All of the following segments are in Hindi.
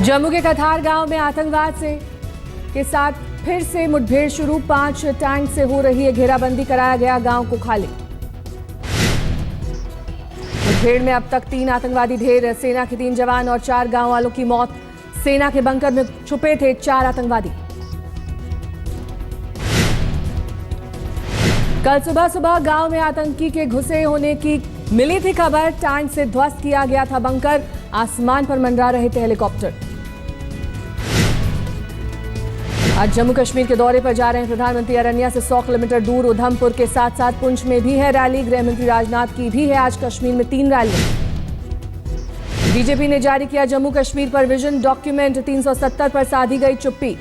जम्मू के कथार गांव में आतंकवाद के साथ फिर से मुठभेड़ शुरू। 5 टैंक से हो रही है घेराबंदी, कराया गया गांव को खाली। मुठभेड़ में अब तक 3 आतंकवादी ढेर, सेना के 3 जवान और 4 गांव वालों की मौत। सेना के बंकर में छुपे थे 4 आतंकवादी। कल सुबह गांव में आतंकी के घुसे होने की मिली थी खबर। टैंक से ध्वस्त किया गया था बंकर। आसमान पर मंडरा रहे थे हेलीकॉप्टर। आज जम्मू कश्मीर के दौरे पर जा रहे हैं प्रधानमंत्री। अरनिया से 100 किलोमीटर दूर उधमपुर के साथ साथ पुंछ में भी है रैली। गृहमंत्री राजनाथ की भी है आज कश्मीर में 3 रैलियां। बीजेपी ने जारी किया जम्मू कश्मीर पर विजन डॉक्यूमेंट। 370 पर साधी गई चुप्पी।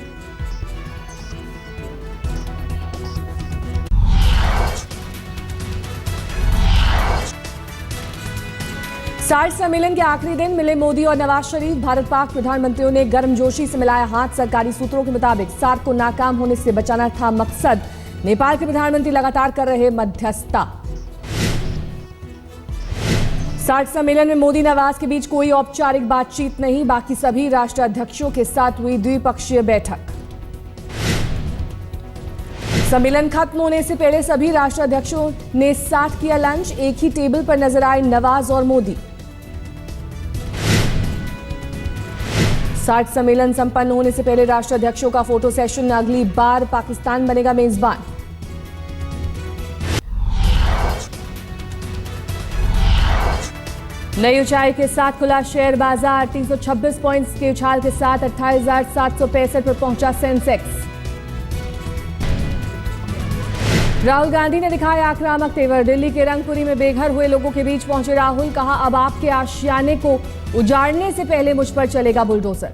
सार्क सम्मेलन के आखिरी दिन मिले मोदी और नवाज शरीफ। भारत पाक प्रधानमंत्रियों ने गर्मजोशी से मिलाया हाथ। सरकारी सूत्रों के मुताबिक सार्क को नाकाम होने से बचाना था मकसद। नेपाल के प्रधानमंत्री लगातार कर रहे मध्यस्थता। सार्क सम्मेलन में मोदी नवाज के बीच कोई औपचारिक बातचीत नहीं। बाकी सभी राष्ट्राध्यक्षों के साथ हुई द्विपक्षीय बैठक। सम्मेलन खत्म होने से पहले सभी राष्ट्राध्यक्षों ने साथ किया लंच। एक ही टेबल पर नजर आए नवाज और मोदी। सार्क सम्मेलन संपन्न होने से पहले राष्ट्राध्यक्षों का फोटो सेशन। अगली बार पाकिस्तान बनेगा मेजबान। नई ऊंचाई के साथ खुला शेयर बाजार। 326 पॉइंट्स के उछाल के साथ 28,765 पर पहुंचा सेंसेक्स। राहुल गांधी ने दिखाया आक्रामक तेवर। दिल्ली के रंगपुरी में बेघर हुए लोगों के बीच पहुंचे राहुल। कहा, अब आपके आशियाने को उजाड़ने से पहले मुझ पर चलेगा बुलडोजर।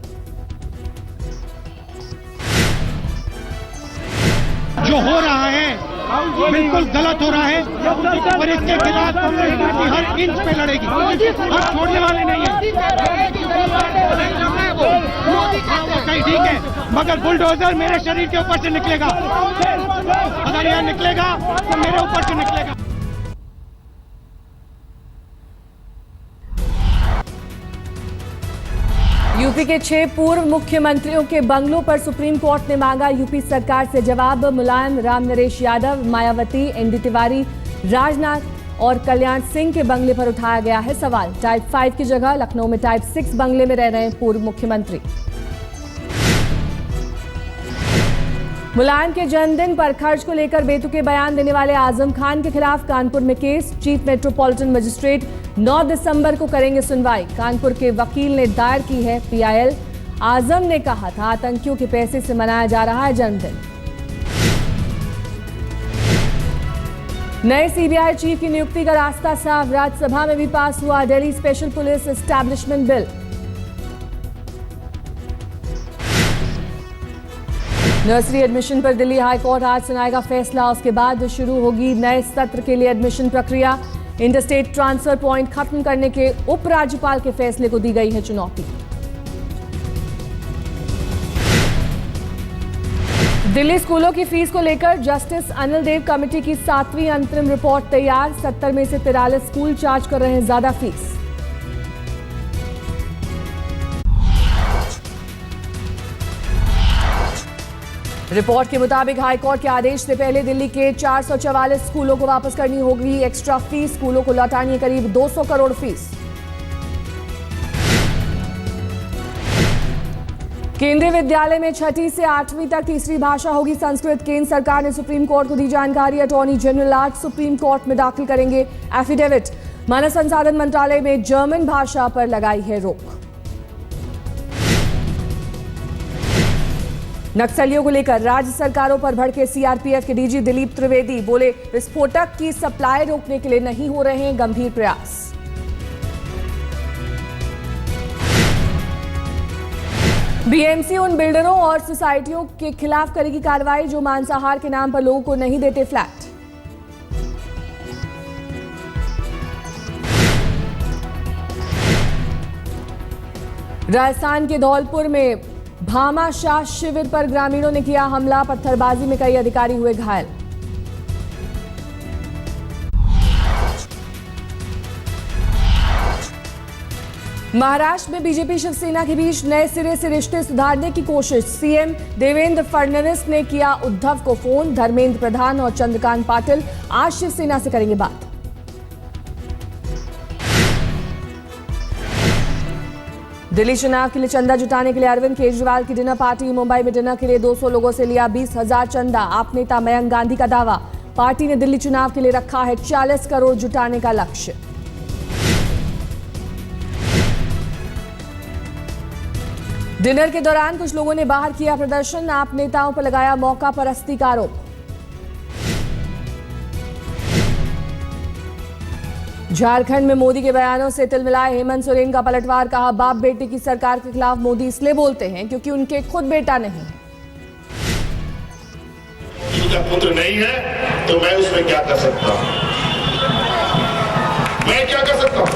जो हो रहा है बिल्कुल गलत हो रहा है और इसके खिलाफ कांग्रेस पार्टी हर इंच पे लड़ेगी और छोड़ने वाले नहीं है। ठीक है, मगर बुलडोजर मेरे शरीर के ऊपर से निकलेगा। अगर यह निकलेगा तो मेरे ऊपर से निकलेगा। यूपी के 6 पूर्व मुख्यमंत्रियों के बंगलों पर सुप्रीम कोर्ट ने मांगा यूपी सरकार से जवाब। मुलायम, राम नरेश यादव, मायावती, एनडी तिवारी, राजनाथ और कल्याण सिंह के बंगले पर उठाया गया है सवाल। टाइप 5 की जगह लखनऊ में टाइप 6 बंगले में रह रहे हैं पूर्व मुख्यमंत्री। मुलायम के जन्मदिन पर खर्च को लेकर बेतुके बयान देने वाले आजम खान के खिलाफ कानपुर में केस। चीफ मेट्रोपॉलिटन मजिस्ट्रेट 9 दिसंबर को करेंगे सुनवाई। कानपुर के वकील ने दायर की है पीआईएल। आजम ने कहा था आतंकियों के पैसे से मनाया जा रहा है जन्मदिन। नए सीबीआई चीफ की नियुक्ति का रास्ता साफ। राज्यसभा में भी पास हुआ Delhi special police establishment bill. Nursery admission पर दिल्ली हाईकोर्ट आज सुनाएगा फैसला। उसके बाद शुरू होगी नए सत्र के लिए एडमिशन प्रक्रिया। इंटरस्टेट ट्रांसफर पॉइंट खत्म करने के उपराज्यपाल के फैसले को दी गई है चुनौती। दिल्ली स्कूलों की फीस को लेकर जस्टिस अनिल देव कमेटी की 7वीं अंतरिम रिपोर्ट तैयार। 70 में से 43 स्कूल चार्ज कर रहे हैं ज्यादा फीस। रिपोर्ट के मुताबिक हाईकोर्ट के आदेश से पहले दिल्ली के 444 स्कूलों को वापस करनी होगी एक्स्ट्रा फीस। स्कूलों को लौटानी है करीब 200 करोड़ फीस। केंद्रीय विद्यालय में 6ठी से 8वीं तक तीसरी भाषा होगी संस्कृत। केंद्र सरकार ने सुप्रीम कोर्ट को दी जानकारी। अटॉर्नी जनरल आज सुप्रीम कोर्ट में दाखिल करेंगे एफिडेविट। मानव संसाधन मंत्रालय में जर्मन भाषा पर लगाई है रोक। नक्सलियों को लेकर राज्य सरकारों पर भड़के सीआरपीएफ के डीजी दिलीप त्रिवेदी। बोले, विस्फोटक की सप्लाई रोकने के लिए नहीं हो रहे हैं गंभीर प्रयास। बीएमसी उन बिल्डरों और सोसाइटियों के खिलाफ करेगी कार्रवाई जो मांसाहार के नाम पर लोगों को नहीं देते फ्लैट। राजस्थान के धौलपुर में भामाशाह शिविर पर ग्रामीणों ने किया हमला। पत्थरबाजी में कई अधिकारी हुए घायल। महाराष्ट्र में बीजेपी शिवसेना के बीच नए सिरे से रिश्ते सुधारने की कोशिश। सीएम देवेंद्र फडणवीस ने किया उद्धव को फोन। धर्मेंद्र प्रधान और चंद्रकांत पाटिल आज शिवसेना से करेंगे बात। दिल्ली चुनाव के लिए चंदा जुटाने के लिए अरविंद केजरीवाल की डिनर पार्टी। मुंबई में डिनर के लिए 200 लोगों से लिया 20,000 चंदा। आप नेता मयंक गांधी का दावा, पार्टी ने दिल्ली चुनाव के लिए रखा है 40 करोड़ जुटाने का लक्ष्य। डिनर के दौरान कुछ लोगों ने बाहर किया प्रदर्शन। आप नेताओं पर लगाया मौका परस्ती का आरोप। झारखंड में मोदी के बयानों से तिलमिलाए हेमंत सोरेन का पलटवार। कहा, बाप बेटे की सरकार के खिलाफ मोदी इसलिए बोलते हैं क्योंकि उनके खुद बेटा नहीं है। मोदी का पुत्र नहीं है तो मैं उसमें क्या कर सकता हूं? मैं क्या कर सकता हूं?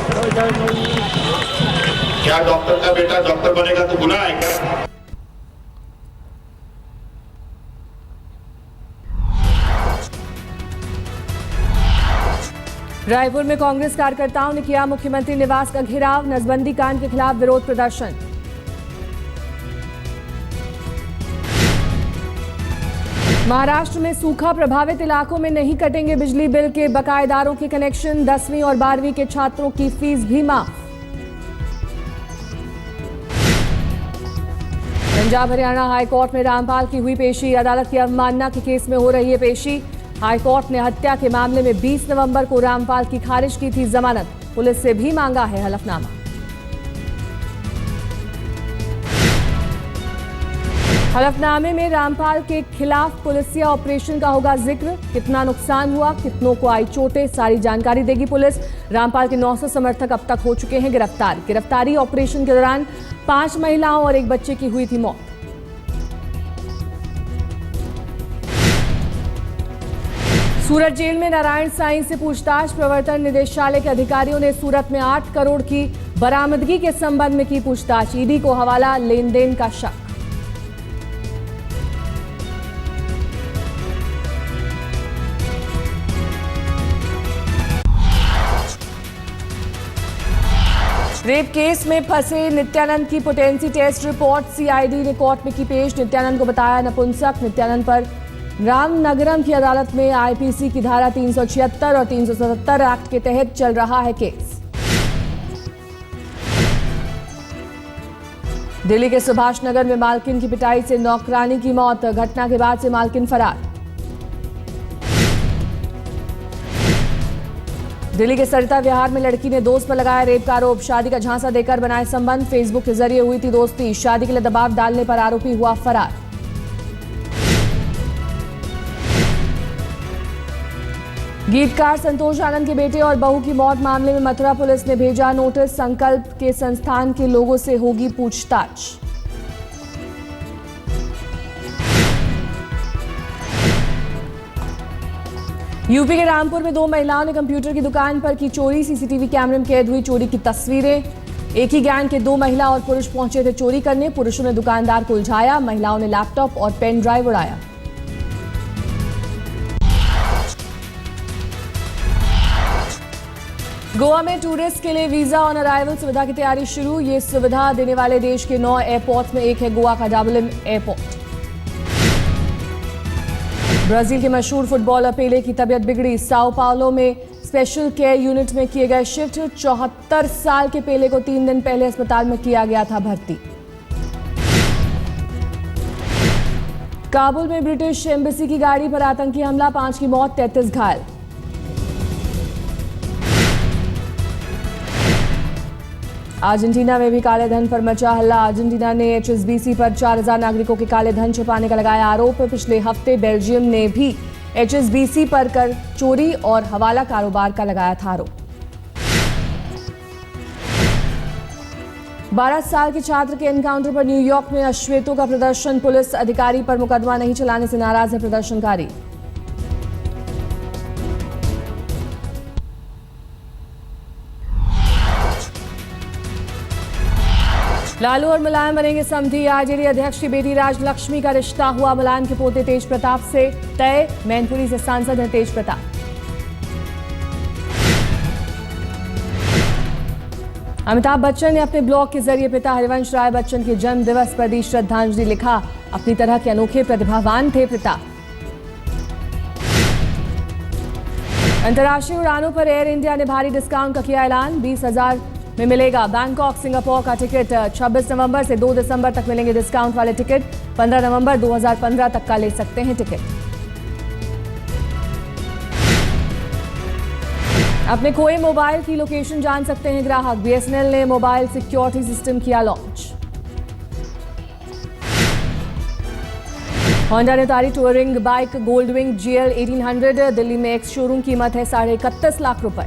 क्या डॉक्टर का बेटा डॉक्टर बनेगा तो गुनाह है क्या? रायपुर में कांग्रेस कार्यकर्ताओं ने किया मुख्यमंत्री निवास का घेराव। नसबंदी कांड के खिलाफ विरोध प्रदर्शन। महाराष्ट्र में सूखा प्रभावित इलाकों में नहीं कटेंगे बिजली बिल के बकायेदारों के कनेक्शन। 10वीं और 12वीं के छात्रों की फीस भी माफ। पंजाब हरियाणा हाईकोर्ट में रामपाल की हुई पेशी। अदालत की अवमानना के केस में हो रही है पेशी। हाईकोर्ट ने हत्या के मामले में 20 नवंबर को रामपाल की खारिज की थी जमानत। पुलिस से भी मांगा है हलफनामा। हलफनामे में रामपाल के खिलाफ पुलिसिया ऑपरेशन का होगा जिक्र। कितना नुकसान हुआ, कितनों को आई चोटें, सारी जानकारी देगी पुलिस। रामपाल के 900 समर्थक अब तक हो चुके हैं गिरफ्तार। गिरफ्तारी ऑपरेशन के दौरान 5 महिलाओं और एक बच्चे की हुई थी मौत। सूरत जेल में नारायण साईं से पूछताछ। प्रवर्तन निदेशालय के अधिकारियों ने सूरत में 8 करोड़ की बरामदगी के संबंध में की पूछताछ। ईडी को हवाला लेन देन का शक। रेप केस में फंसे नित्यानंद की पोटेंसी टेस्ट रिपोर्ट सीआईडी ने कोर्ट में की पेश। नित्यानंद को बताया नपुंसक। नित्यानंद पर रामनगरम की अदालत में आईपीसी की धारा 376 और 377 एक्ट के तहत चल रहा है केस। दिल्ली के सुभाष नगर में मालकिन की पिटाई से नौकरानी की मौत। घटना के बाद से मालकिन फरार। दिल्ली के सरिता विहार में लड़की ने दोस्त पर लगाया रेप का आरोप। शादी का झांसा देकर बनाए संबंध। फेसबुक के जरिए हुई थी दोस्ती। शादी के लिए दबाव डालने पर आरोपी हुआ फरार। गीतकार संतोष आनंद के बेटे और बहू की मौत मामले में मथुरा पुलिस ने भेजा नोटिस। संकल्प के संस्थान के लोगों से होगी पूछताछ। यूपी के रामपुर में 2 महिलाओं ने कंप्यूटर की दुकान पर की चोरी। सीसीटीवी कैमरे में कैद हुई चोरी की तस्वीरें। एक ही गैंग के 2 महिला और पुरुष पहुंचे थे चोरी करने। पुरुषों ने दुकानदार को उलझाया। महिलाओं ने लैपटॉप और पेन ड्राइव उड़ाया। गोवा में टूरिस्ट के लिए वीजा ऑन अराइवल सुविधा की तैयारी शुरू। ये सुविधा देने वाले देश के 9 एयरपोर्ट में एक है गोवा का डबलिन एयरपोर्ट। ब्राजील के मशहूर फुटबॉलर पेले की तबीयत बिगड़ी। साओ पाउलो में स्पेशल केयर यूनिट में किए गए शिफ्ट। 74 साल के पेले को 3 दिन पहले अस्पताल में किया गया था भर्ती। काबुल में ब्रिटिश एम्बेसी की गाड़ी पर आतंकी हमला। 5 की मौत, 33 घायल। अर्जेंटीना में भी काले धन पर मचा हल्ला। अर्जेंटीना ने एचएसबीसी पर 4000 नागरिकों के काले धन छुपाने का लगाया आरोप। पिछले हफ्ते बेल्जियम ने भी एचएसबीसी पर कर चोरी और हवाला कारोबार का लगाया था आरोप। 12 साल के छात्र के एनकाउंटर पर न्यूयॉर्क में अश्वेतों का प्रदर्शन। पुलिस अधिकारी पर मुकदमा नहीं चलाने से नाराज है प्रदर्शनकारी। लालू और मुलायम बनेंगे समधी। आरजेडी अध्यक्ष की बेटी राजलक्ष्मी का रिश्ता हुआ मुलायम के पोते तेज प्रताप से तय। मैनपुरी से सांसद हैं तेज प्रताप। अमिताभ बच्चन ने अपने ब्लॉग के जरिए पिता हरिवंश राय बच्चन के जन्म दिवस पर दी श्रद्धांजलि। लिखा, अपनी तरह के अनोखे प्रतिभावान थे पिता। अंतर्राष्ट्रीय उड़ानों पर एयर इंडिया ने भारी डिस्काउंट का किया ऐलान। 20,000 में मिलेगा बैंकॉक सिंगापुर का टिकट। 26 नवंबर से 2 दिसंबर तक मिलेंगे डिस्काउंट वाले टिकट। 15 नवंबर 2015 तक का ले सकते हैं टिकट। अपने खोए मोबाइल की लोकेशन जान सकते हैं ग्राहक। बीएसएनएल ने मोबाइल सिक्योरिटी सिस्टम किया लॉन्च। होंडा ने उतारी टूरिंग बाइक गोल्डविंग GL 1800। दिल्ली में एक्स शोरूम कीमत है 31.5 लाख रुपए।